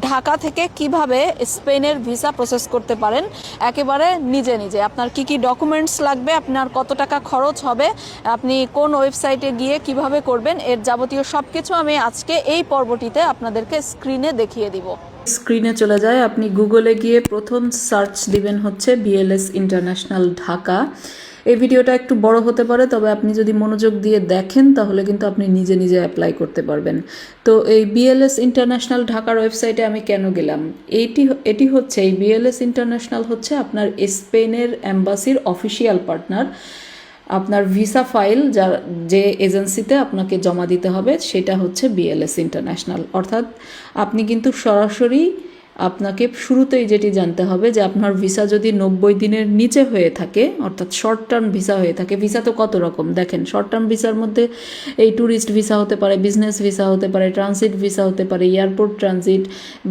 ঢাকা থেকে কিভাবে স্পেনের ভিসা প্রসেস করতে পারেন একেবারে নিজে নিজে। আপনার কি কি ডকুমেন্টস লাগবে, আপনার কত টাকা খরচ হবে, আপনি কোন ওয়েবসাইটে গিয়ে কিভাবে করবেন, এর যাবতীয় সব কিছু আমি আজকে এই পর্বটিতে আপনাদেরকে স্ক্রিনে দেখিয়ে দিব। স্ক্রিনে চলে যায়, আপনি গুগলে গিয়ে প্রথম সার্চ দিবেন হচ্ছে বিএলএস ইন্টারন্যাশনাল ঢাকা। এই ভিডিওটা একটু বড় হতে পারে, তবে আপনি যদি মনোযোগ দিয়ে দেখেন তাহলে কিন্তু আপনি নিজে নিজে অ্যাপ্লাই করতে পারবেন। তো এই বিএলএস ইন্টারন্যাশনাল ঢাকার ওয়েবসাইটে আমি কেন গেলাম, এটি হচ্ছে এই বিএলএস ইন্টারন্যাশনাল হচ্ছে আপনার স্পেনের অ্যাম্বাসির অফিসিয়াল পার্টনার। আপনার ভিসা ফাইল যে এজেন্সিতে আপনাকে জমা দিতে হবে সেটা হচ্ছে বিএলএস ইন্টারন্যাশনাল। অর্থাৎ আপনি কিন্তু সরাসরি, আপনাকে শুরুতেই যেটি জানতে হবে যে আপনার ভিসা যদি 90 দিনের নিচে হয়ে থাকে, অর্থাৎ শর্ট টার্ম ভিসা হয়ে থাকে। ভিসা তো কত রকম দেখেন, শর্ট টার্ম ভিসার মধ্যে এই ট্যুরিস্ট ভিসা হতে পারে, বিজনেস ভিসা হতে পারে, ট্রানজিট ভিসা হতে পারে, এয়ারপোর্ট ট্রানজিট,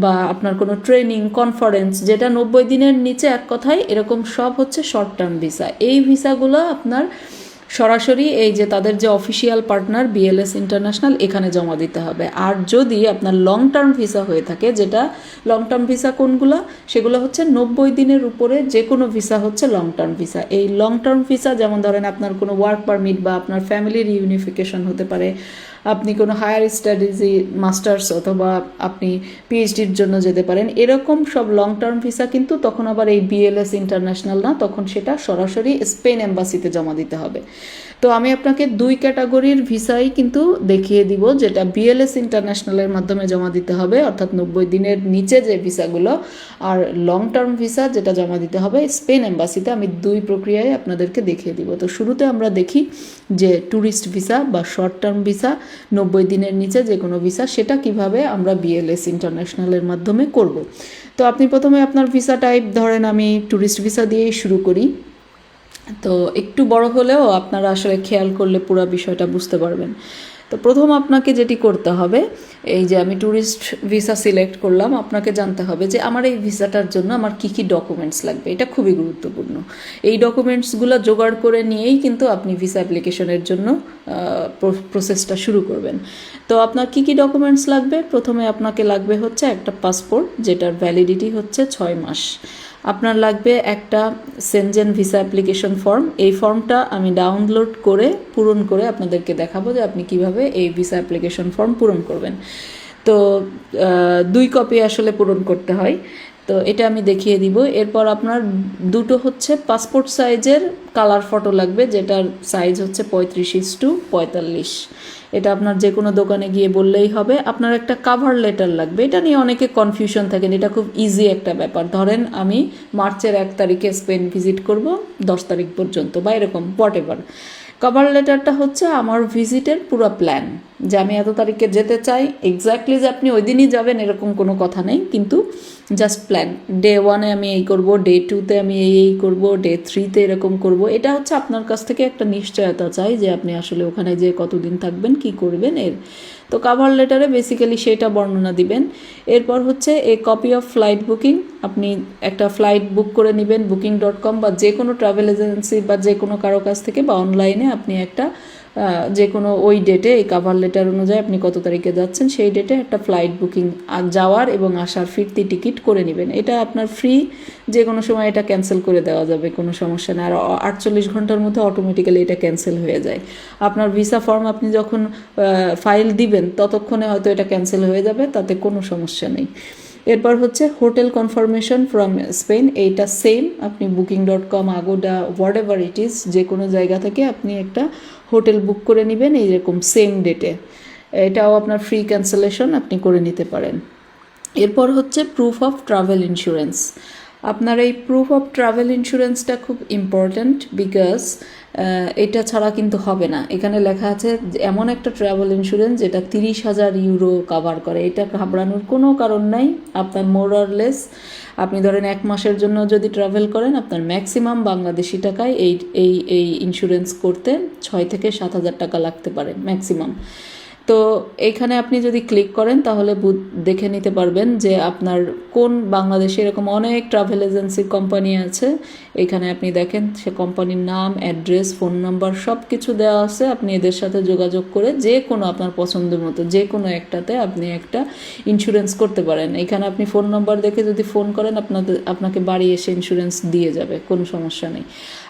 বা আপনার কোনো ট্রেনিং কনফারেন্স, যেটা 90 দিনের নিচে, এক কথায় এরকম সব হচ্ছে শর্ট টার্ম ভিসা। এই ভিসাগুলো আপনার সরাসরি এই যে তাদের যে অফিসিয়াল পার্টনার বিএলএস ইন্টারন্যাশনাল এখানে জমা দিতে হবে। আর যদি আপনার লং টার্ম ভিসা হয়ে থাকে, যেটা লং টার্ম ভিসা কোনগুলো, সেগুলো হচ্ছে 90 দিনের উপরে যে কোনো ভিসা হচ্ছে লং টার্ম ভিসা। এই লং টার্ম ভিসা যেমন ধরেন আপনার কোনো ওয়ার্ক পারমিট বা আপনার ফ্যামিলির ইউনিফিকেশন হতে পারে, আপনি কোনো হায়ার স্টাডিজে মাস্টার্স অথবা আপনি পিএইচডির জন্য যেতে পারেন, এরকম সব লং টার্ম ভিসা কিন্তু তখন আবার এই বিএলএস ইন্টারন্যাশনাল না, তখন সেটা সরাসরি স্পেন এম্বাসিতে জমা দিতে হবে। তো আমি আপনাকে দুই ক্যাটাগরির ভিসাই কিন্তু দেখিয়ে দিব, যেটা বিএলএস ইন্টারন্যাশনালের মাধ্যমে জমা দিতে হবে, অর্থাৎ 90 দিনের নিচে যে ভিসাগুলো, আর লং টার্ম ভিসা যেটা জমা দিতে হবে স্পেন এম্বাসিতে। আমি দুই প্রক্রিয়ায় আপনাদেরকে দেখিয়ে দিব। তো শুরুতে আমরা দেখি যে ট্যুরিস্ট ভিসা বা শর্ট টার্ম ভিসা, 90 দিনের নিচে যে কোনো ভিসা, সেটা কিভাবে আমরা বিএলএস ইন্টারন্যাশনালের মাধ্যমে করব। তো আপনি প্রথমে আপনার ভিসা টাইপ ধরেন, আমি ট্যুরিস্ট ভিসা দিয়েই শুরু করি। তো একটু বড় হলেও আপনারা আসলে খেয়াল করলে পুরো বিষয়টা বুঝতে পারবেন। তো প্রথম আপনাকে যেটি করতে হবে, এই যে আমি ট্যুরিস্ট ভিসা সিলেক্ট করলাম, আপনাকে জানতে হবে যে আমার এই ভিসাটার জন্য আমার কি কি ডকুমেন্টস লাগবে। এটা খুবই গুরুত্বপূর্ণ। এই ডকুমেন্টসগুলো জোগাড় করে নিয়েই কিন্তু আপনি ভিসা অ্যাপ্লিকেশনের জন্য প্রসেসটা শুরু করবেন। তো আপনার কি কি ডকুমেন্টস লাগবে, প্রথমে আপনাকে লাগবে হচ্ছে একটা পাসপোর্ট, যেটার ভ্যালিডিটি হচ্ছে 6 মাস। আপনার লাগবে একটা সেনজেন ভিসা অ্যাপ্লিকেশন ফর্ম। এই ফর্মটা আমি ডাউনলোড করে পূরণ করে আপনাদেরকে দেখাবো যে আপনি কিভাবে এই ভিসা অ্যাপ্লিকেশন ফর্ম পূরণ করবেন। তো 2 কপি আসলে পূরণ করতে হয়, তো এটা আমি দেখিয়ে দিব। এরপর আপনার দুটো হচ্ছে পাসপোর্ট সাইজের কালার ফটো লাগবে, যেটার সাইজ হচ্ছে 35:45। এটা আপনার যে কোনো দোকানে গিয়ে বললেই হবে। আপনার একটা কাভার লেটার লাগবে, এটা নিয়ে অনেকে কনফিউশন থাকেন, এটা খুব ইজি একটা ব্যাপার। ধরেন আমি মার্চের 1 তারিখে স্পেন ভিজিট করব 10 তারিখ পর্যন্ত, বা এরকম হোয়াট এভার। কভার লেটারটা হচ্ছে আমার ভিজিটের পুরো প্ল্যান, যে আমি এত তারিখে যেতে চাই। এক্স্যাক্টলি যে আপনি ওই দিনই যাবেন এরকম কোনো কথা নেই, কিন্তু জাস্ট প্ল্যান। ডে 1-এ আমি এই করব, ডে 2-তে আমি এই করব, ডে 3-তে এরকম করব। এটা হচ্ছে আপনার কাছ থেকে একটা নিশ্চয়তা চাই যে আপনি আসলে ওখানে যে কতদিন থাকবেন, কি করবেন এর। তো কাভার লেটারে বেসিক্যালি সেটা বর্ণনা দিবেন। এরপর হচ্ছে এ কপি অফ ফ্লাইট বুকিং। আপনি একটা ফ্লাইট বুক করে নেবেন booking.com বা যে কোনো ট্রাভেল এজেন্সি বা যে কোনো কারো কাছ থেকে, বা অনলাইনে আপনি একটা যে কোনো ওই ডেটে এই কাভার লেটার অনুযায়ী আপনি কত তারিখে যাচ্ছেন সেই ডেটে একটা ফ্লাইট বুকিং, যাওয়ার এবং আসার ফিরতি টিকিট করে নেবেন। এটা আপনার ফ্রি, যে কোনো সময় এটা ক্যান্সেল করে দেওয়া যাবে, কোনো সমস্যা না। আর 48 ঘন্টার মধ্যে অটোমেটিক্যালি এটা ক্যান্সেল হয়ে যায়। আপনার ভিসা ফর্ম আপনি যখন ফাইল দিবেন ততক্ষণে হয়তো এটা ক্যান্সেল হয়ে যাবে, তাতে কোনো সমস্যা নেই। এরপর হচ্ছে হোটেল কনফার্মেশন ফ্রম স্পেন। এইটা সেম, আপনি booking.com, Agoda, whatever it is, যে কোনো জায়গা থেকে আপনি একটা হোটেল বুক করে নেবেন এইরকম সেম ডেটে। এটাও আপনার ফ্রি ক্যান্সেলেশন, আপনি করে নিতে পারেন। এরপর হচ্ছে প্রুফ অফ ট্রাভেল ইন্স্যুরেন্স। আপনার এই প্রুফ অফ ট্রাভেল ইন্স্যুরেন্সটা খুব ইম্পর্ট্যান্ট, বিকজ এটা ছাড়া কিন্তু হবে না। এখানে লেখা আছে এমন একটা ট্রাভেল ইন্স্যুরেন্স যেটা 30,000 ইউরো কাভার করে। এটা ঘাবড়ানোর কোনো কারণ নাই। আপনার মোর অর লেস, আপনি ধরেন 1 মাসের জন্য যদি ট্রাভেল করেন, আপনার ম্যাক্সিমাম বাংলাদেশি টাকায় এই ইন্স্যুরেন্স করতে 6 থেকে 7 হাজার টাকা লাগতে পারে ম্যাক্সিমাম। তো তো এইখানে আপনি যদি ক্লিক করেন তাহলে দেখে নিতে পারবেন যে আপনার কোন বাংলাদেশে এরকম অনেক ট্রাভেল এজেন্সি কোম্পানি আছে। এখানে আপনি দেখেন সে কোম্পানির নাম, অ্যাড্রেস, ফোন নাম্বার সব কিছু দেওয়া আছে। আপনি এদের সাথে যোগাযোগ করে যে কোনো আপনার পছন্দের মতো যে কোনো একটাতে আপনি একটা ইন্স্যুরেন্স করতে পারেন। এখানে আপনি ফোন নাম্বার দেখে যদি ফোন করেন আপনাকে বাড়ি এসে ইন্স্যুরেন্স দিয়ে যাবে, কোনো সমস্যা নেই।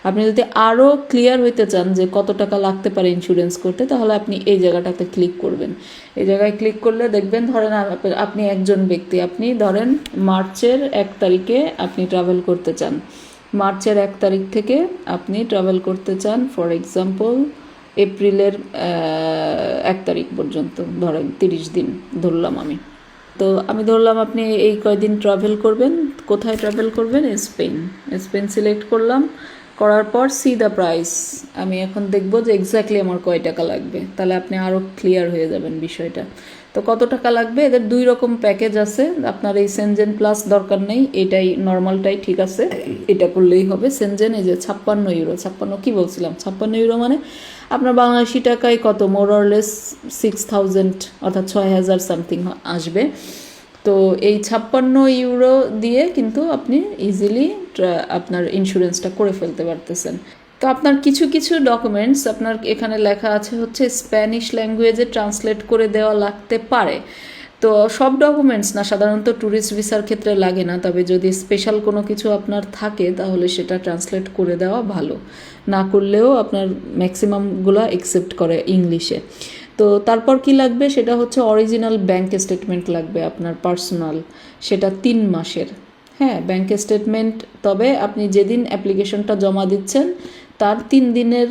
আপনি যদি আরও ক্লিয়ার হইতে চান যে কত টাকা লাগতে পারে ইন্স্যুরেন্স করতে, তাহলে আপনি এই জায়গাটাতে ক্লিক করবেন। এই জায়গায় ক্লিক করলে দেখবেন, ধরেন আপনি একজন ব্যক্তি, আপনি ধরেন মার্চের 1 তারিখে আপনি ট্রাভেল করতে চান। মার্চের 1 তারিখ থেকে আপনি ট্রাভেল করতে চান ফর এক্সাম্পল এপ্রিলের 1 তারিখ পর্যন্ত, ধরেন 30 দিন ধরলাম আমি। তো আমি ধরলাম আপনি এই কয়দিন ট্রাভেল করবেন। কোথায় ট্রাভেল করবেন? স্পেন সিলেক্ট করলাম। করার পর সি দ্য প্রাইস, আমি এখন দেখব যে এক্স্যাক্টলি আমার কয় টাকা লাগবে, তাহলে আপনি আরও ক্লিয়ার হয়ে যাবেন বিষয়টা। তো কত টাকা লাগবে, এদের 2 রকম প্যাকেজ আছে। আপনার এই সেনজেন প্লাস দরকার নেই, এটাই নর্মালটাই ঠিক আছে, এটা করলেই হবে। সেনজেন এই যে 56 ইউরো, 56 কি বলছিলাম, 56 ইউরো মানে আপনার বাংলাদেশি টাকায় কত, মোর অর লেস 6000 অর্থাৎ 6000 সামথিং আসবে। তো এই 56 ইউরো দিয়ে কিন্তু আপনি ইজিলি আপনার ইন্স্যুরেন্সটা করে ফেলতে পারতেছেন। তো আপনার কিছু কিছু ডকুমেন্টস আপনার এখানে লেখা আছে হচ্ছে স্প্যানিশ ল্যাঙ্গুয়েজে ট্রান্সলেট করে দেওয়া লাগতে পারে। তো সব ডকুমেন্টস না, সাধারণত ট্যুরিস্ট ভিসার ক্ষেত্রে লাগে না, তবে যদি স্পেশাল কোনো কিছু আপনার থাকে তাহলে সেটা ট্রান্সলেট করে দেওয়া ভালো। না করলেও আপনার ম্যাক্সিমামগুলো অ্যাকসেপ্ট করে ইংলিশে। তো তারপর কি লাগবে, সেটা হচ্ছে অরিজিনাল ব্যাংক স্টেটমেন্ট লাগবে আপনার পার্সোনাল, সেটা 3 মাসের। হ্যাঁ, ব্যাংক স্টেটমেন্ট, তবে আপনি যেদিন অ্যাপ্লিকেশনটা জমা দিচ্ছেন তার 3 দিনের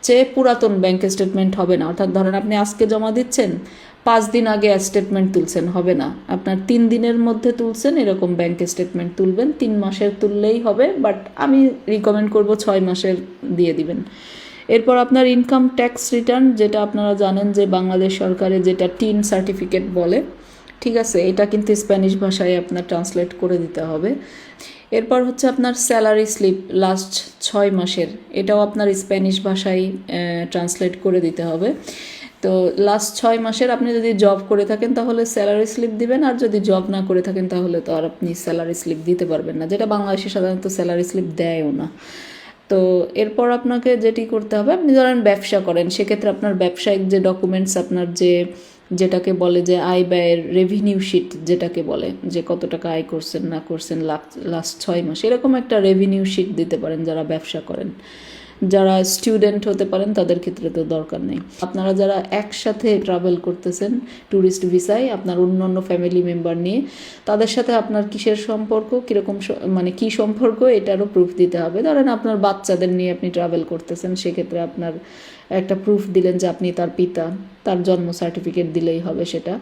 চেয়ে পুরাতন ব্যাংক স্টেটমেন্ট হবে না। অর্থাৎ ধরেন আপনি আজকে জমা দিচ্ছেন, 5 দিন আগে স্টেটমেন্ট তুলছেন, হবে না। আপনার 3 দিনের মধ্যে তুলছেন এরকম ব্যাংক স্টেটমেন্ট তুলবেন। 3 মাসের তুললেই হবে, বাট আমি রিকমেন্ড করব 6 মাসের দিয়ে দিবেন। এরপর আপনার ইনকাম ট্যাক্স রিটার্ন, যেটা আপনারা জানেন যে বাংলাদেশ সরকারের যেটা টিন সার্টিফিকেট বলে, ঠিক আছে, এটা কিন্তু স্প্যানিশ ভাষায় আপনার ট্রান্সলেট করে দিতে হবে। এরপর হচ্ছে আপনার স্যালারি স্লিপ লাস্ট 6 মাসের, এটাও আপনার স্প্যানিশ ভাষায় ট্রান্সলেট করে দিতে হবে। তো লাস্ট 6 মাসের আপনি যদি জব করে থাকেন তাহলে স্যালারি স্লিপ দিবেন, আর যদি জব না করে থাকেন তাহলে তো আর আপনি স্যালারি স্লিপ দিতে পারবেন না, যেটা বাংলাদেশে সাধারণত স্যালারি স্লিপ দেয়ও না। তো এরপর আপনাকে যেটি করতে হবে, আপনি ধরেন ব্যবসা করেন, সেক্ষেত্রে আপনার ব্যবসায়িক যে ডকুমেন্টস, আপনার যেটাকে বলে যে আয় ব্যয়ের রেভিনিউ শিট, যেটাকে বলে যে কত টাকা আয় করছেন না করছেন লাস্ট 6 মাস, এরকম একটা রেভিনিউ শিট দিতে পারেন যারা ব্যবসা করেন। যারা স্টুডেন্ট হতে পারেন তাদের ক্ষেত্রে তো দরকার নেই। আপনারা যারা একসাথে ট্রাভেল করতেছেন ট্যুরিস্ট ভিসায় আপনার অন্য ফ্যামিলি মেম্বার নিয়ে, তাদের সাথে আপনার কিসের সম্পর্ক, কীরকম মানে কী সম্পর্ক, এটারও প্রুফ দিতে হবে। ধরেন আপনার বাচ্চাদের নিয়ে আপনি ট্রাভেল করতেছেন, সেক্ষেত্রে আপনার একটা প্রুফ দিলেন যে আপনি তার পিতা, তার জন্ম সার্টিফিকেট দিলেই হবে সেটা,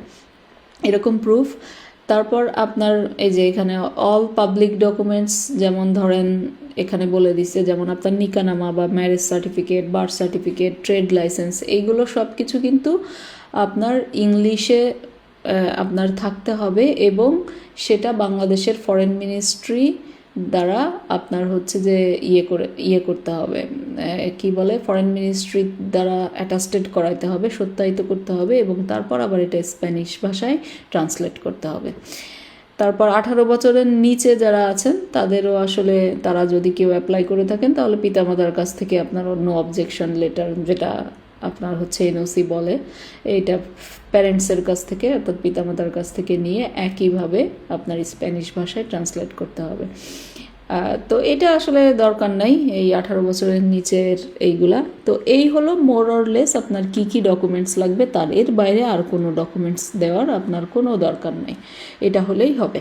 এরকম প্রুফ। তারপর আপনার এই যে এখানে অল পাবলিক ডকুমেন্টস, যেমন ধরেন এখানে বলে দিচ্ছে, যেমন আপনার নিকানামা বা marriage certificate, birth certificate, trade licence, এইগুলো সব কিছু কিন্তু আপনার ইংলিশে আপনার থাকতে হবে, এবং সেটা বাংলাদেশের ফরেন মিনিস্ট্রি দ্বারা আপনার হচ্ছে যে ইয়ে করতে হবে, কি বলে, ফরেন মিনিস্ট্রি দ্বারা অ্যাটাস্টেড করাইতে হবে, সত্যায়িত করতে হবে, এবং তারপর আবার এটা স্প্যানিশ ভাষায় ট্রান্সলেট করতে হবে। তারপর 18 বছরের নিচে যারা আছেন তাদেরও আসলে, তারা যদি কেউ অ্যাপ্লাই করে থাকেন তাহলে পিতামাতার কাছ থেকে আপনার নো অবজেকশন লেটার, যেটা আপনার হচ্ছে এনওসি বলে, এইটা প্যারেন্টসের কাছ থেকে অর্থাৎ পিতামাতার কাছ থেকে নিয়ে একইভাবে আপনার স্প্যানিশ ভাষায় ট্রান্সলেট করতে হবে। তো এটা আসলে দরকার নাই এই 18 বছরের নিচের এইগুলা। তো এই হলো মোর অর লেস আপনার কি কি ডকুমেন্টস লাগবে, তার এর বাইরে আর কোনো ডকুমেন্টস দেওয়ার আপনার কোনো দরকার নেই, এটা হলেই হবে।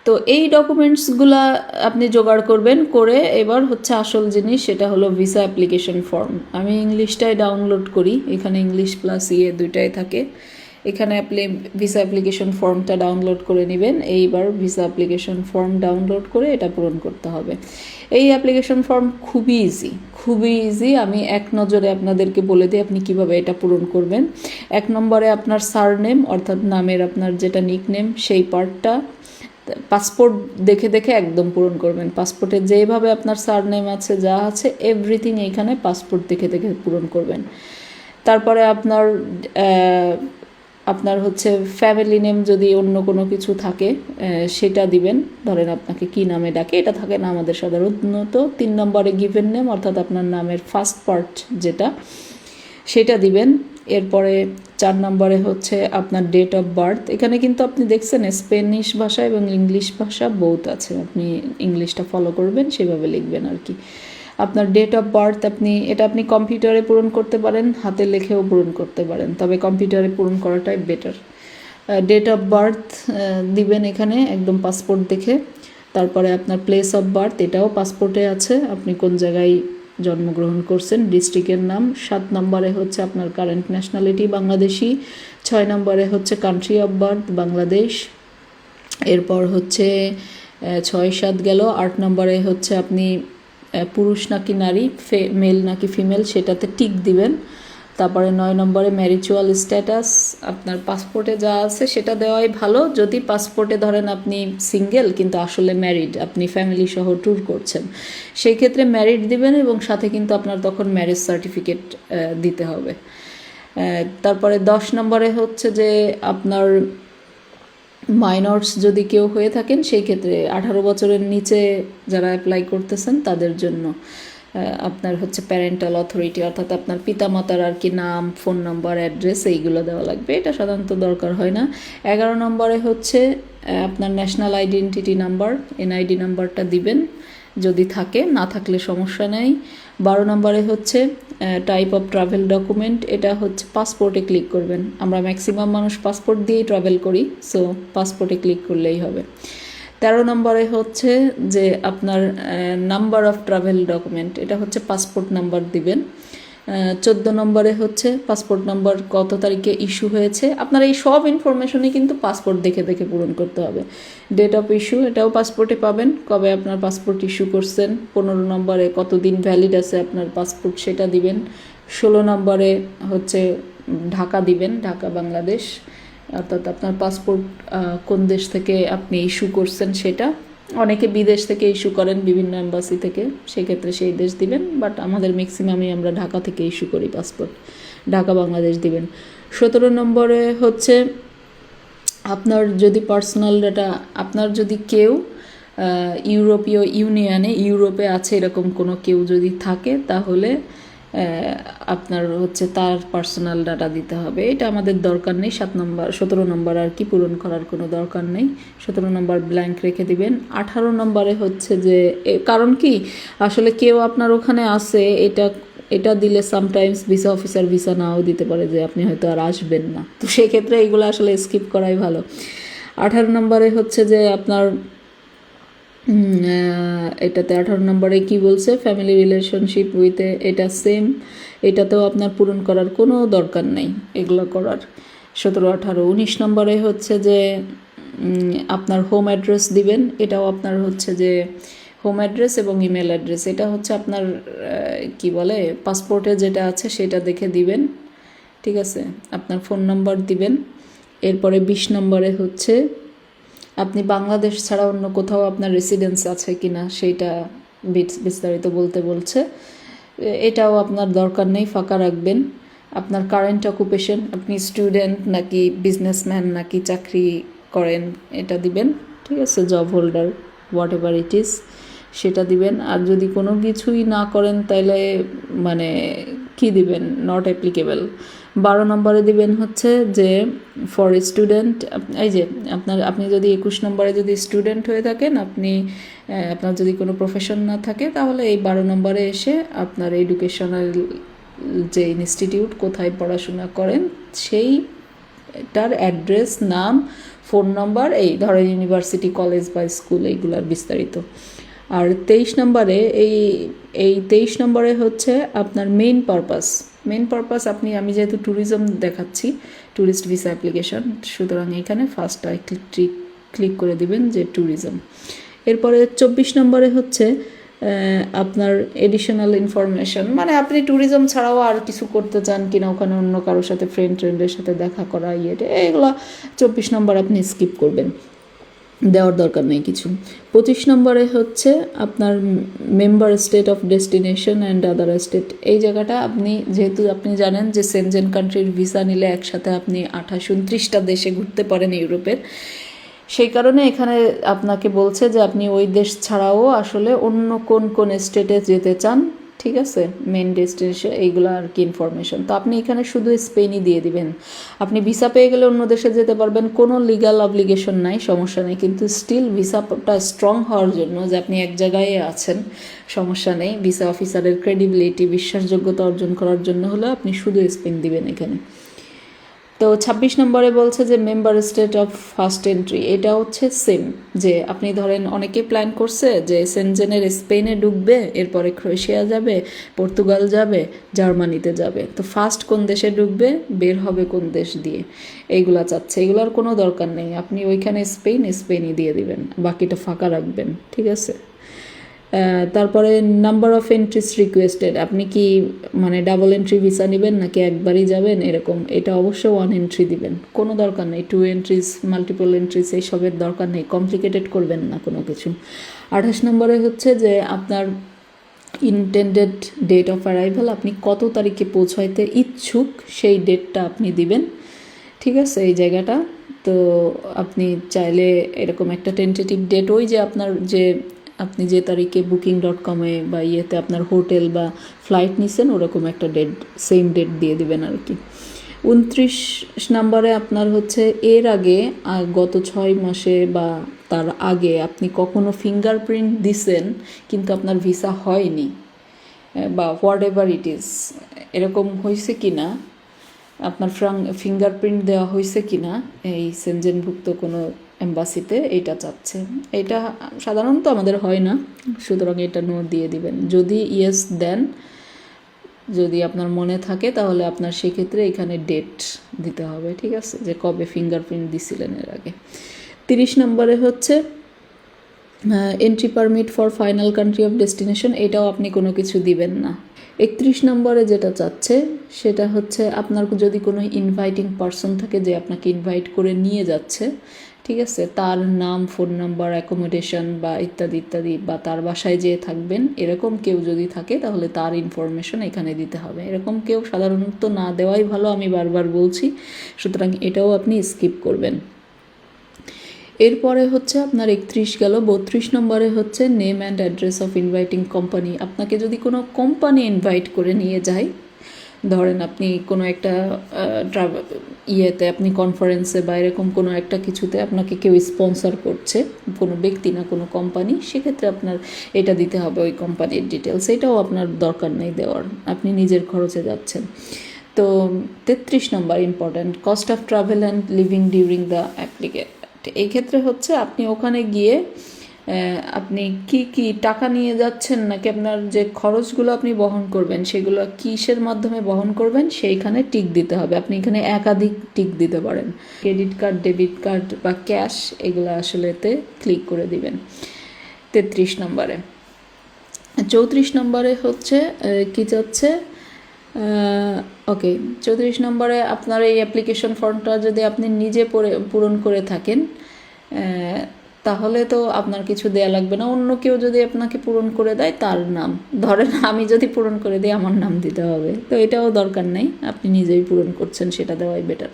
তো এই ডকুমেন্টসগুলা আপনি জোগাড় করবেন, করে এবার হচ্ছে আসল জিনিস, সেটা হলো ভিসা অ্যাপ্লিকেশন ফর্ম। আমি ইংলিশটাই ডাউনলোড করি, এখানে ইংলিশ প্লাস দুইটাই থাকে। এখানে আপনি ভিসা অ্যাপ্লিকেশন ফর্মটা ডাউনলোড করে নেবেন। এইবার ভিসা অ্যাপ্লিকেশন ফর্ম ডাউনলোড করে এটা পূরণ করতে হবে। এই অ্যাপ্লিকেশন ফর্ম খুবই ইজি। আমি এক নজরে আপনাদেরকে বলে দিই আপনি কিভাবে এটা পূরণ করবেন। 1 নম্বরে আপনার সারনেম, অর্থাৎ নামের আপনার যেটা নিকনেম, সেই পার্টটা পাসপোর্ট দেখে একদম পূরণ করবেন। পাসপোর্টে যেভাবে আপনার সারনেম আছে, যা আছে এভরিথিং এইখানে পাসপোর্ট দেখে পূরণ করবেন। তারপরে আপনার আপনার হচ্ছে ফ্যামিলি নেম যদি অন্য কোনো কিছু থাকে সেটা দিবেন, ধরেন আপনাকে কি নামে ডাকে, এটা থাকে না আমাদের সাধারণত। 3 নম্বরে গিভেন নেম অর্থাৎ আপনার নামের ফার্স্ট পার্ট যেটা, সেটা দিবেন। এরপরে 4 নম্বরে হচ্ছে আপনার ডেট অফ বার্থ। এখানে কিন্তু আপনি দেখছেন স্প্যানিশ ভাষা এবং ইংলিশ ভাষা বোথ আছে, আপনি ইংলিশটা ফলো করবেন, সেভাবে লিখবেন আর কি। আপনার ডেট অফ বার্থ আপনি কম্পিউটারে পূরণ করতে পারেন, হাতে লিখেও পূরণ করতে পারেন, তবে কম্পিউটারে পূরণ করাটাই বেটার। ডেট অফ বার্থ দিবেন এখানে একদম পাসপোর্ট দেখে। তারপরে আপনার প্লেস অফ বার্থ, এটাও পাসপোর্টে আছে, আপনি কোন জায়গায় জন্মগ্রহণ করছেন, ডিস্ট্রিক্টের নাম। 7 নম্বরে হচ্ছে আপনার কারেন্ট ন্যাশনালিটি বাংলাদেশি। 6 নম্বরে হচ্ছে কান্ট্রি অফ বার্থ বাংলাদেশ। এরপর হচ্ছে 6-7 গেল। 8 নম্বরে হচ্ছে আপনি পুরুষ নাকি নারী, মেল নাকি ফিমেল, সেটাতে টিক দিবেন। তারপরে 9 নম্বরে ম্যারিচুয়াল স্ট্যাটাস, আপনার পাসপোর্টে যা আছে সেটা দেওয়াই ভালো। যদি পাসপোর্টে ধরেন আপনি সিঙ্গেল কিন্তু আসলে ম্যারিড, আপনি ফ্যামিলি সহ ট্যুর করছেন, সেই ক্ষেত্রে ম্যারিড দিবেন এবং সাথে কিন্তু আপনার তখন ম্যারেজ সার্টিফিকেট দিতে হবে। তারপরে 10 নম্বরে হচ্ছে যে আপনার মাইনরস যদি কেউ হয়ে থাকেন, সেই ক্ষেত্রে 18 বছরের নিচে যারা অ্যাপ্লাই করতেছেন তাদের জন্য আপনার হচ্ছে প্যারেন্টাল অথরিটি অর্থাৎ আপনার পিতামাতার আর কি নাম, ফোন নাম্বার, অ্যাড্রেস এইগুলো দেওয়া লাগবে, এটা সাধারণত দরকার হয় না। 11 নম্বরে হচ্ছে আপনার ন্যাশনাল আইডেন্টিটি নাম্বার, এনআইডি নাম্বারটা দিবেন যদি থাকে, না থাকলে সমস্যা নেই। 12 নম্বরে হচ্ছে টাইপ অফ ট্রাভেল ডকুমেন্ট, এটা হচ্ছে পাসপোর্টে ক্লিক করবেন। আমরা ম্যাক্সিমাম মানুষ পাসপোর্ট দিয়েই ট্রাভেল করি, সো পাসপোর্টে ক্লিক করলেই হবে। 13 নম্বরে হচ্ছে যে আপনার নাম্বার অফ ট্রাভেল ডকুমেন্ট, এটা হচ্ছে পাসপোর্ট নাম্বার দিবেন। 14 নম্বরে হচ্ছে পাসপোর্ট নাম্বার কত তারিখে ইস্যু হয়েছে, আপনার এই সব ইনফরমেশনই কিন্তু পাসপোর্ট দেখে দেখে পূরণ করতে হবে। ডেট অফ ইস্যু, এটাও পাসপোর্টে পাবেন, কবে আপনার পাসপোর্ট ইস্যু করছেন। 15 নম্বরে কতদিন ভ্যালিড আছে আপনার পাসপোর্ট সেটা দিবেন। 16 নম্বরে হচ্ছে ঢাকা দিবেন, ঢাকা বাংলাদেশ, অর্থাৎ আপনার পাসপোর্ট কোন দেশ থেকে আপনি ইস্যু করছেন সেটা। অনেকে বিদেশ থেকে ইস্যু করেন, বিভিন্ন এম্বাসি থেকে, সেক্ষেত্রে সেই দেশ দিবেন, বাট আমাদের ম্যাক্সিমামই আমরা ঢাকা থেকে ইস্যু করি পাসপোর্ট, ঢাকা বাংলাদেশ দিবেন। 17 নম্বরে হচ্ছে আপনার যদি পার্সোনাল ডাটা, আপনার যদি কেউ ইউরোপীয় ইউনিয়নে, ইউরোপে আছে এরকম কোনো কেউ যদি থাকে, তাহলে আপনার হচ্ছে তার পার্সোনাল ডাটা দিতে হবে, এটা আমাদের দরকার নেই। 17 নম্বর আর কি পূরণ করার কোনো দরকার নেই, 17 নম্বর ব্ল্যাঙ্ক রেখে দিবেন। 18 নম্বরে হচ্ছে যে কারণ কি আসলে কেউ আপনার ওখানে আছে, এটা দিলে সামটাইমস ভিসা অফিসার ভিসা নাও দিতে পারে, যে আপনি হয়তো আর আসবেন না, তো সেক্ষেত্রে এইগুলো আসলে স্কিপ করাই ভালো। 18 নম্বরে হচ্ছে যে আপনার এটাতে 18 নম্বরে কি বলছে, ফ্যামিলি রিলেশনশিপ উইথ, এটা সেম, এটাতেও আপনার পূরণ করার কোনো দরকার নেই এগুলো করার। 17, 18, 19 নম্বরে হচ্ছে যে আপনার হোম অ্যাড্রেস দিবেন, এটাও আপনার হচ্ছে যে হোম অ্যাড্রেস এবং ইমেল অ্যাড্রেস, এটা হচ্ছে আপনার কি বলে পাসপোর্টে যেটা আছে সেটা দেখে দিবেন, ঠিক আছে। আপনার ফোন নাম্বার দিবেন। এরপরে 20 নম্বরে হচ্ছে আপনি বাংলাদেশ ছাড়া অন্য কোথাও আপনার রেসিডেন্স আছে কিনা সেইটা বিস্তারিত বলতে বলছে, এটাও আপনার দরকার নেই, ফাঁকা রাখবেন। আপনার কারেন্ট অকুপেশন, আপনি স্টুডেন্ট নাকি বিজনেসম্যান নাকি চাকরি করেন, এটা দিবেন, ঠিক আছে, job holder what ever it is সেটা দিবেন। আর যদি কোনো কিছুই না করেন তাহলে মানে কি দিবেন, নট অ্যাপ্লিকেবল। 12 নম্বরে দিবেন হচ্ছে যে ফর স্টুডেন্ট, এই যে আপনি যদি 21 নম্বরে যদি স্টুডেন্ট হয়ে থাকেন, আপনার যদি কোনো প্রফেশন না থাকে, তাহলে এই 12 নম্বরে এসে আপনার এডুকেশনাল যে ইনস্টিটিউট কোথায় পড়াশোনা করেন সেইটার অ্যাড্রেস, নাম, ফোন নম্বর, এই ধরেন ইউনিভার্সিটি, কলেজ বা স্কুল, এইগুলার বিস্তারিত। আর 23 নম্বরে এই 23 নম্বরে হচ্ছে আপনার মেইন পারপাস আমি যেহেতু ট্যুরিজম দেখাচ্ছি, ট্যুরিস্ট ভিসা অ্যাপ্লিকেশন, সুতরাং এখানে ফার্স্ট ক্লিক করে দিবেন যে ট্যুরিজম। এরপরে 24 নম্বরে হচ্ছে আপনার এডিশনাল ইনফরমেশন, মানে আপনি ট্যুরিজম ছাড়াও আর কিছু করতে চান কিনা, ওখানে অন্য কারোর সাথে ফ্রেন্ডের সাথে দেখা করা, এগুলো 24 নম্বর আপনি স্কিপ করবেন। দেওয়ার দরকার নেই কিছু। 25 নম্বরে হচ্ছে আপনার member state of destination and other state. এই জায়গাটা আপনি যেহেতু আপনি জানেন যে সেনজেন কান্ট্রির ভিসা নিলে একসাথে আপনি 28-29টা দেশে ঘুরতে পারেন ইউরোপের, সেই কারণে এখানে আপনাকে বলছে যে আপনি ওই দেশ ছাড়াও আসলে অন্য কোন কোন স্টেটে যেতে চান, ঠিক আছে, মেন ডেস্টিনেশন এইগুলো আর কি ইনফরমেশন। তো আপনি এখানে শুধু স্পেনই দিয়ে দিবেন। আপনি ভিসা পেয়ে গেলে অন্য দেশে যেতে পারবেন, কোনো লিগ্যাল অব্লিগেশন নাই, সমস্যা নেই, কিন্তু স্টিল ভিসাটা স্ট্রং হওয়ার জন্য যে আপনি এক জায়গায় আছেন সমস্যা নেই, ভিসা অফিসারের ক্রেডিবিলিটি বিশ্বাসযোগ্যতা অর্জন করার জন্য হলে আপনি শুধু স্পেন দিবেন এখানে। তো 26 নম্বরে বলছে যে member state of first entry, এটা হচ্ছে সেম, যে আপনি ধরেন অনেকে প্ল্যান করছে যে সেনজেনের স্পেনে ঢুকবে, এরপরে ক্রোয়েশিয়া যাবে, পর্তুগাল যাবে, জার্মানিতে যাবে, তো ফার্স্ট কোন দেশে ঢুকবে, বের হবে কোন দেশ দিয়ে, এইগুলা চাচ্ছে। এগুলোর কোনো দরকার নেই, আপনি ওইখানে স্পেনই দিয়ে দিবেন, বাকিটা ফাঁকা রাখবেন, ঠিক আছে। তারপরে নাম্বার অফ এন্ট্রিজ রিকোয়েস্টেড, আপনি কি মানে ডাবল এন্ট্রি ভিসা নেবেন নাকি একবারই যাবেন এরকম, এটা অবশ্যই 1 এন্ট্রি দিবেন, কোনো দরকার নেই 2 এন্ট্রিজ মাল্টিপল এন্ট্রিজ এইসবের দরকার নেই, কমপ্লিকেটেড করবেন না কোনো কিছু। 28 নম্বরে হচ্ছে যে আপনার ইনটেন্ডেড ডেট অফ অ্যারাইভাল, আপনি কত তারিখে পৌঁছাইতে ইচ্ছুক সেই ডেটটা আপনি দিবেন, ঠিক আছে এই জায়গাটা। তো আপনি চাইলে এরকম একটা টেন্টেটিভ ডেট, ওই যে আপনার যে আপনি যে তারিখে booking.com-এ বা ইয়েতে আপনার হোটেল বা ফ্লাইট নিছেন ওরকম একটা ডেট, সেম ডেট দিয়ে দিবেন আর কি। 29 নম্বরে আপনার হচ্ছে এর আগে গত 6 মাসে বা তার আগে আপনি কখনো ফিঙ্গারপ্রিন্ট দিছেন কিন্তু আপনার ভিসা হয়নি, বা হোয়াট এভার ইট ইজ, এরকম হয়েছে কি না, আপনার ফিঙ্গারপ্রিন্ট দেওয়া হয়েছে কি না এই সেনজেনভুক্ত কোনো এম্বাসিতে, এইটা চাচ্ছে। এটা সাধারণত আমাদের হয় না, সুতরাং এটা নো দিয়ে দিবেন। যদি ইয়েস দেন, যদি আপনার মনে থাকে তাহলে আপনার সেক্ষেত্রে এখানে ডেট দিতে হবে, ঠিক আছে, যে কবে ফিঙ্গারপ্রিন্ট দিছিলেন এর আগে। 30 নম্বরে হচ্ছে entry permit for final country of destination, এটাও আপনি কোনো কিছু দিবেন না। 31 নম্বরে যেটা চাচ্ছে সেটা হচ্ছে আপনার যদি কোনো ইনভাইটিং পারসন থাকে যে আপনাকে ইনভাইট করে নিয়ে যাচ্ছে, ঠিক আছে, তার নাম, ফোন নাম্বার, অ্যাকোমোডেশন বা ইত্যাদি ইত্যাদি, বা তার বাসায় যেয়ে থাকবেন এরকম কেউ যদি থাকে তাহলে তার ইনফরমেশন এখানে দিতে হবে। এরকম কেউ সাধারণত না দেওয়াই ভালো, আমি বারবার বলছি, সুতরাং এটাও আপনি স্কিপ করবেন। এরপরে হচ্ছে আপনার 31 গেল। 32 নম্বরে হচ্ছে name and address of inviting company, আপনাকে যদি কোনো কোম্পানি ইনভাইট করে নিয়ে যায়, ধরেন আপনি কোনো একটা ইয়েতে আপনি কনফারেন্সে বা এরকম কোনো একটা কিছুতে আপনাকে কেউ স্পন্সর করছে, কোনো ব্যক্তি না কোনো কোম্পানি, সেক্ষেত্রে আপনার এটা দিতে হবে ওই কোম্পানির ডিটেলস, এটাও আপনার দরকার নেই দেওয়ার, আপনি নিজের খরচে যাচ্ছেন। তো 33 নম্বর important, cost of travel and living during the applicant, এই ক্ষেত্রে হচ্ছে আপনি ওখানে গিয়ে আপনি কি টাকা নিয়ে যাচ্ছেন নাকি আপনার যে খরচগুলো আপনি বহন করবেন সেগুলো কিসের মাধ্যমে বহন করবেন সেইখানে টিক দিতে হবে। আপনি এখানে একাধিক টিক দিতে পারেন, ক্রেডিট কার্ড, ডেবিট কার্ড বা ক্যাশ, এগুলো আসলেতে ক্লিক করে দিবেন। 33 নম্বরে। 34 নম্বরে হচ্ছে কি চাচ্ছে, ওকে, 34 নম্বরে আপনার এই অ্যাপ্লিকেশন ফর্মটা যদি আপনি নিজে পূরণ করে থাকেন তাহলে তো আপনার কিছু দেয়া লাগবে না, অন্য কেউ যদি আপনাকে পূরণ করে দেয় তার নাম, ধরেন আমি যদি পূরণ করে দিই আমার নাম দিতে হবে, তো এটাও দরকার নেই, আপনি নিজেই পূরণ করছেন সেটা দেওয়াই বেটার।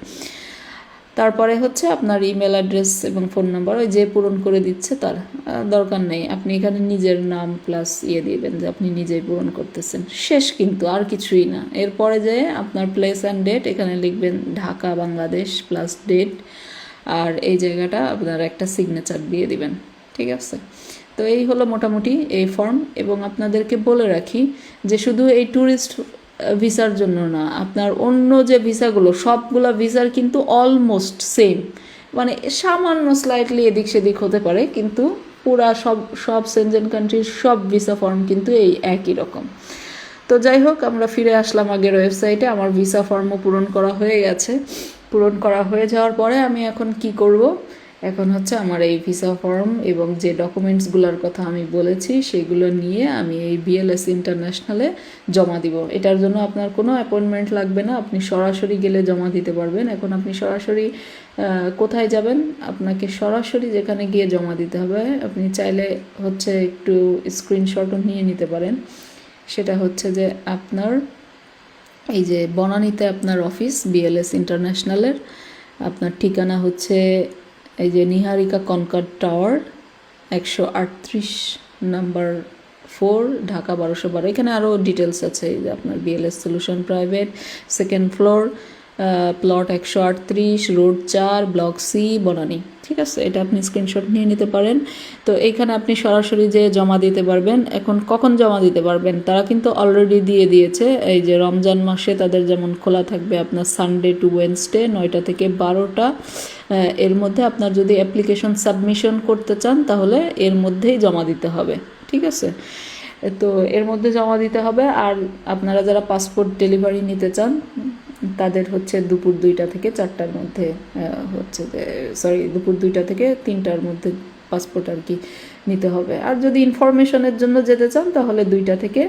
তারপরে হচ্ছে আপনার ইমেল অ্যাড্রেস এবং ফোন নাম্বার, ওই যে পূরণ করে দিচ্ছে তার দরকার নেই, আপনি এখানে নিজের নাম প্লাস দিবেন যে আপনি নিজেই পূরণ করতেছেন, শেষ, কিন্তু আর কিছুই না। এরপরে যে আপনার প্লেস অ্যান্ড ডেট, এখানে লিখবেন ঢাকা বাংলাদেশ প্লাস ডেট, আর এই জায়গাটা আপনার একটা সিগনেচার দিয়ে দিবেন, ঠিক আছে। তো এই হলো মোটামুটি এই ফর্ম। এবং আপনাদেরকে বলে রাখি যে শুধু এই ট্যুরিস্ট ভিসার জন্য না, আপনার অন্য যে ভিসাগুলো সবগুলো ভিসার কিন্তু অলমোস্ট সেম, মানে সামান্য স্লাইটলি এদিক সেদিক হতে পারে, কিন্তু পুরা সব সেনজেন কান্ট্রির সব ভিসা ফর্ম কিন্তু এই একই রকম। তো যাই হোক, আমরা ফিরে আসলাম আগের ওয়েবসাইটে, আমার ভিসা ফর্মও পূরণ করা হয়ে গেছে। পূরণ করা হয়ে যাওয়ার পরে আমি এখন কি করব, এখন হচ্ছে আমার এই ভিসা ফর্ম এবং যে ডকুমেন্টসগুলোর কথা আমি বলেছি সেগুলো নিয়ে আমি এই বিএলএস ইন্টারন্যাশনালে জমা দিব। এটার জন্য আপনার কোনো অ্যাপয়েন্টমেন্ট লাগবে না, আপনি সরাসরি গেলে জমা দিতে পারবেন। এখন আপনি সরাসরি কোথায় যাবেন? আপনাকে সরাসরি যেখানে গিয়ে জমা দিতে হবে, আপনি চাইলে হচ্ছে একটু স্ক্রিনশটও নিয়ে নিতে পারেন। সেটা হচ্ছে যে আপনার এই যে বনানীতে আপনার অফিস বিএলএস ইন্টারন্যাশনালের, আপনার ঠিকানা হচ্ছে এই যে Niharika Concord Tower 138 number 4 Dhaka 1212। এখানে আরও ডিটেলস আছে, এই যে আপনার BLS solution private, second floor, plot 138, road 4, block C, Banani. ঠিক আছে, এটা আপনি স্ক্রিনশট নিয়ে নিতে পারেন। তো এইখানে আপনি সরাসরি যে জমা দিতে পারবেন। এখন কখন জমা দিতে পারবেন? তারা কিন্তু অলরেডি দিয়ে দিয়েছে, এই যে রমজান মাসে তাদের যেমন খোলা থাকবে আপনার সানডে টু ওয়েডনেসডে 9টা থেকে 12টা, এর মধ্যে আপনার যদি অ্যাপ্লিকেশন সাবমিশন করতে চান তাহলে এর মধ্যেই জমা দিতে হবে। ঠিক আছে, তো এর মধ্যে জমা দিতে হবে। আর আপনারা যারা পাসপোর্ট ডেলিভারি নিতে চান তাদের হচ্ছে দুপুর 2টা থেকে 4টার মধ্যে হচ্ছে যে দুপুর 2টা থেকে 3টার মধ্যে পাসপোর্ট আর কি নিতে হবে। আর যদি ইনফরমেশনের জন্য যেতে চান তাহলে 2টা থেকে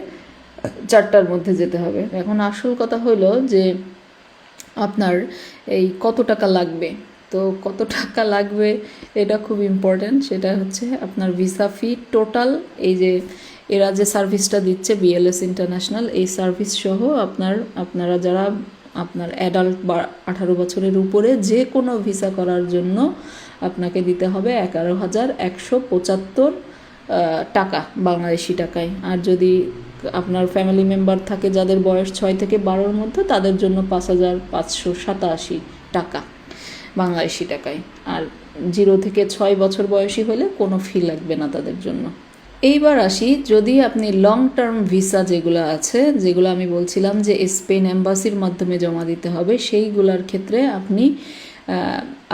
4টার মধ্যে যেতে হবে। এখন আসল কথা হলো যে আপনার এই কত টাকা লাগবে। তো কত টাকা লাগবে এটা খুব ইম্পর্ট্যান্ট। সেটা হচ্ছে আপনার ভিসা ফি টোটাল, এই যে এরা যে সার্ভিসটা দিচ্ছে বিএলএস ইন্টারন্যাশনাল, এই সার্ভিস সহ আপনারা যারা আপনার অ্যাডাল্ট বা 18 বছরের উপরে যে কোনো ভিসা করার জন্য আপনাকে দিতে হবে 11,175 টাকা বাংলাদেশি টাকায়। আর যদি আপনার ফ্যামিলি মেম্বার থাকে যাদের বয়স 6 থেকে 12-র মধ্যে, তাদের জন্য 5,587 টাকা বাংলাদেশি টাকায়। আর 0 থেকে 6 বছর বয়সী হলে কোনো ফি লাগবে না তাদের জন্য। এইবার আসি, যদি আপনি লং টার্ম ভিসা যেগুলো আছে, যেগুলো আমি বলছিলাম যে স্পেন এম্বাসির মাধ্যমে জমা দিতে হবে, সেইগুলোর ক্ষেত্রে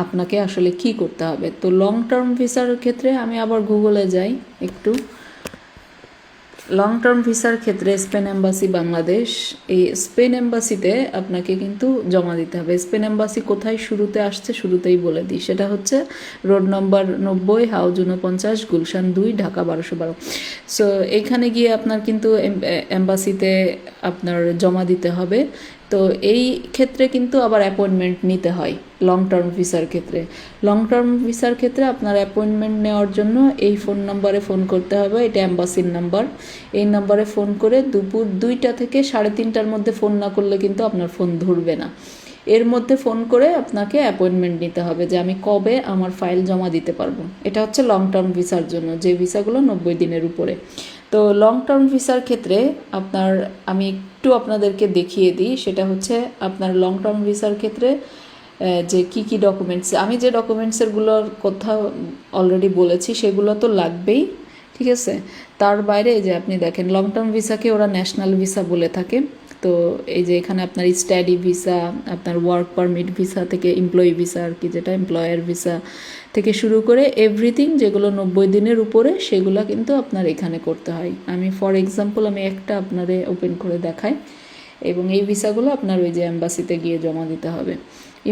আপনাকে আসলে কি করতে হবে। তো লং টার্ম ভিসার ক্ষেত্রে আমি আবার গুগলে যাই একটু। লং টার্ম ভিসার ক্ষেত্রে স্পেন এম্বাসি বাংলাদেশ, এই স্পেন এম্বাসিতে আপনাকে কিন্তু জমা দিতে হবে। স্পেন এম্বাসি কোথায় শুরুতে আসছে শুরুতেই বলে দিই, সেটা হচ্ছে road number 90, house 49, Gulshan 2, Dhaka 1212। So এইখানে গিয়ে আপনার কিন্তু এম্বাসিতে আপনার জমা দিতে হবে। তো এই ক্ষেত্রে কিন্তু আবার অ্যাপয়েন্টমেন্ট নিতে হয় লং টার্ম ভিসার ক্ষেত্রে। লং টার্ম ভিসার ক্ষেত্রে আপনার অ্যাপয়েন্টমেন্ট নেওয়ার জন্য এই ফোন নাম্বারে ফোন করতে হবে, এটা অ্যাম্বাসির নাম্বার। এই নাম্বারে ফোন করে দুপুর 2টা থেকে 3:30টার মধ্যে ফোন না করলে কিন্তু আপনার ফোন ধরবে না। এর মধ্যে ফোন করে আপনাকে অ্যাপয়েন্টমেন্ট নিতে হবে যে আমি কবে আমার ফাইল জমা দিতে পারবো। এটা হচ্ছে লং টার্ম ভিসার জন্য, যে ভিসাগুলো 90 দিনের উপরে। তো লং টার্ম ভিসার ক্ষেত্রে আমি একটু আপনাদেরকে দেখিয়ে দিই। সেটা হচ্ছে আপনার লং টার্ম ভিসার ক্ষেত্রে যে কি ডকুমেন্টস, আমি যে ডকুমেন্টসেরগুলোর কথা অলরেডি বলেছি সেগুলো তো লাগবেই। ঠিক আছে, তার বাইরে এই যে আপনি দেখেন লং টার্ম ভিসাকে ওরা ন্যাশনাল ভিসা বলে থাকে। তো এই যে এখানে আপনার স্টাডি ভিসা, আপনার ওয়ার্ক পারমিট ভিসা থেকে এমপ্লয়ি ভিসা আর কি, যেটা এমপ্লয়ার ভিসা থেকে শুরু করে এভরিথিং যেগুলো 90 দিনের উপরে, সেগুলো কিন্তু আপনার এখানে করতে হয়। আমি ফর এক্সাম্পল আমি একটা আপনারে ওপেন করে দেখাই, এবং এই ভিসাগুলো আপনার ওই যে অ্যাম্বাসিতে গিয়ে জমা দিতে হবে।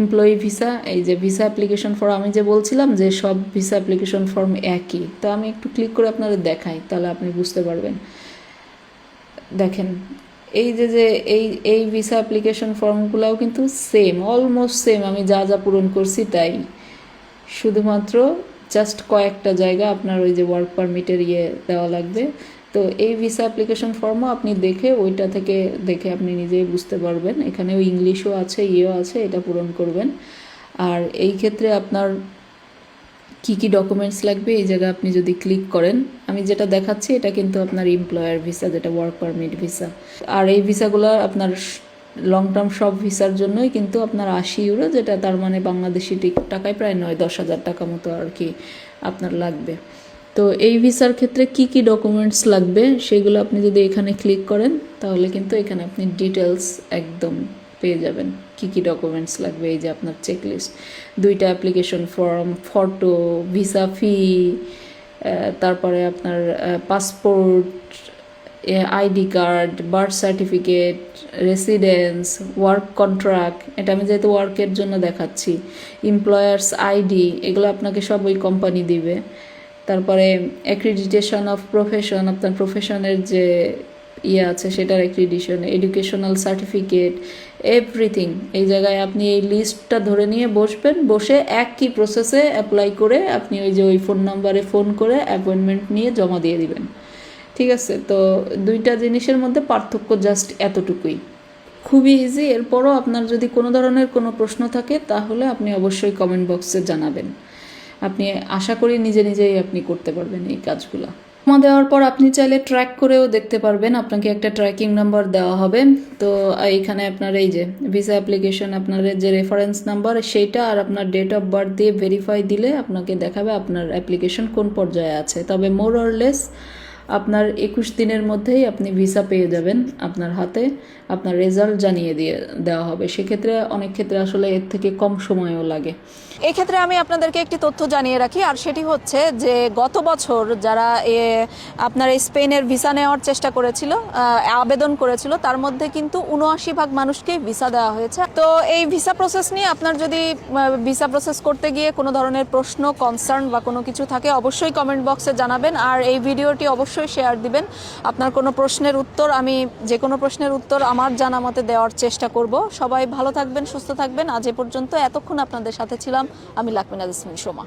এমপ্লয়ি ভিসা, এই যে ভিসা অ্যাপ্লিকেশন ফর্ম, আমি যে বলছিলাম যে সব ভিসা অ্যাপ্লিকেশন ফর্ম একই, তো আমি একটু ক্লিক করে আপনাদের দেখাই, তাহলে আপনি বুঝতে পারবেন। দেখেন এই যে এই ভিসা অ্যাপ্লিকেশন ফর্মগুলোও কিন্তু সেম, অলমোস্ট সেম, আমি যা যা পূরণ করছি তাই, শুধুমাত্র জাস্ট কয়েকটা জায়গা আপনার ওই যে ওয়ার্ক পারমিটের দেওয়া লাগবে। তো এই ভিসা অ্যাপ্লিকেশন ফর্মও আপনি ওইটা থেকে দেখে আপনি নিজেই বুঝতে পারবেন। এখানেও ইংলিশও আছে, আছে, এটা পূরণ করবেন। আর এই ক্ষেত্রে আপনার কি ডকুমেন্টস লাগবে এই জায়গায় আপনি যদি ক্লিক করেন, আমি যেটা দেখাচ্ছি এটা কিন্তু আপনার এমপ্লয়ার ভিসা, যেটা ওয়ার্ক পারমিট ভিসা। আর এই ভিসাগুলো আপনার লং টার্ম সব ভিসার জন্যই কিন্তু আপনার 80 ইউরো, যেটা তার মানে বাংলাদেশি টাকায় প্রায় 9-10 হাজার টাকা মতো আর কি আপনার লাগবে। তো এই ভিসার ক্ষেত্রে কি ডকুমেন্টস লাগবে সেগুলো আপনি যদি এখানে ক্লিক করেন তাহলে কিন্তু এখানে আপনি ডিটেলস একদম পেয়ে যাবেন কি ডকুমেন্টস লাগবে। এই যে আপনার চেকলিস্ট, 2টা অ্যাপ্লিকেশন ফর্ম, ফটো, ভিসা ফি, তারপরে আপনার passport, ID card, birth certificate, residence, work contract, এটা আমি যেহেতু ওয়ার্কের জন্য দেখাচ্ছি, এমপ্লয়ার্স আইডি, এগুলো আপনাকে সব ওই কোম্পানি দিবে। তারপরে অ্যাক্রিডিটেশন অফ প্রফেশন, আপনার প্রফেশনের যে আছে সেটার অ্যাক্রিডিশন, এডুকেশনাল সার্টিফিকেট, এভরিথিং। এই জায়গায় আপনি এই লিস্টটা ধরে নিয়ে বসবেন, বসে একই প্রসেসে অ্যাপ্লাই করে আপনি ওই যে ওই ফোন নাম্বারে ফোন করে অ্যাপয়েন্টমেন্ট নিয়ে জমা দিয়ে দিবেন। ঠিক আছে? তো দুইটা জিনিসের মধ্যে পার্থক্য জাস্ট এতটুকুই, খুবই ইজি। এরপরও আপনার যদি কোনো ধরনের কোনো প্রশ্ন থাকে তাহলে আপনি অবশ্যই কমেন্ট বক্সে জানাবেন। আপনি আশা করি নিজে নিজেই আপনি করতে পারবেন এই কাজগুলো। জমা দেওয়ার পর আপনি চাইলে ট্র্যাক করেও দেখতে পারবেন, আপনাকে একটা ট্র্যাকিং নাম্বার দেওয়া হবে। তো এইখানে আপনার এই যে ভিসা অ্যাপ্লিকেশন, আপনার যে রেফারেন্স নাম্বার সেইটা আর আপনার ডেট অফ বার্থ দিয়ে ভেরিফাই দিলে আপনাকে দেখাবে আপনার অ্যাপ্লিকেশন কোন পর্যায়ে আছে। তবে মোর অর লেস আপনার 21 দিনের মধ্যেই আপনি ভিসা পেয়ে যাবেন আপনার হাতে, আপনার রেজাল্ট জানিয়ে দেওয়া হবে। সেক্ষেত্রে অনেক ক্ষেত্রে আসলে এর থেকে কম সময়ও লাগে। এই ক্ষেত্রে আমি আপনাদেরকে একটি তথ্য জানিয়ে রাখি, আর সেটি হচ্ছে যে গত বছর যারা আপনার এই স্পেনের ভিসা নেওয়ার চেষ্টা করেছিল, আবেদন করেছিল, তার মধ্যে কিন্তু 79% মানুষকেই ভিসা দেওয়া হয়েছে। তো এই ভিসা প্রসেস নিয়ে আপনার যদি ভিসা প্রসেস করতে গিয়ে কোনো ধরনের প্রশ্ন, কনসার্ন বা কোনো কিছু থাকে অবশ্যই কমেন্ট বক্সে জানাবেন, আর এই ভিডিওটি অবশ্যই শেয়ার দিবেন। আপনার কোনো প্রশ্নের উত্তর, আমি যে কোনো প্রশ্নের উত্তর আমার জানা মতে দেওয়ার চেষ্টা করব। সবাই ভালো থাকবেন, সুস্থ থাকবেন। আজ এ পর্যন্ত, এতক্ষণ আপনাদের সাথে ছিলাম আমি লাকমিনা জেসমিন সোমা।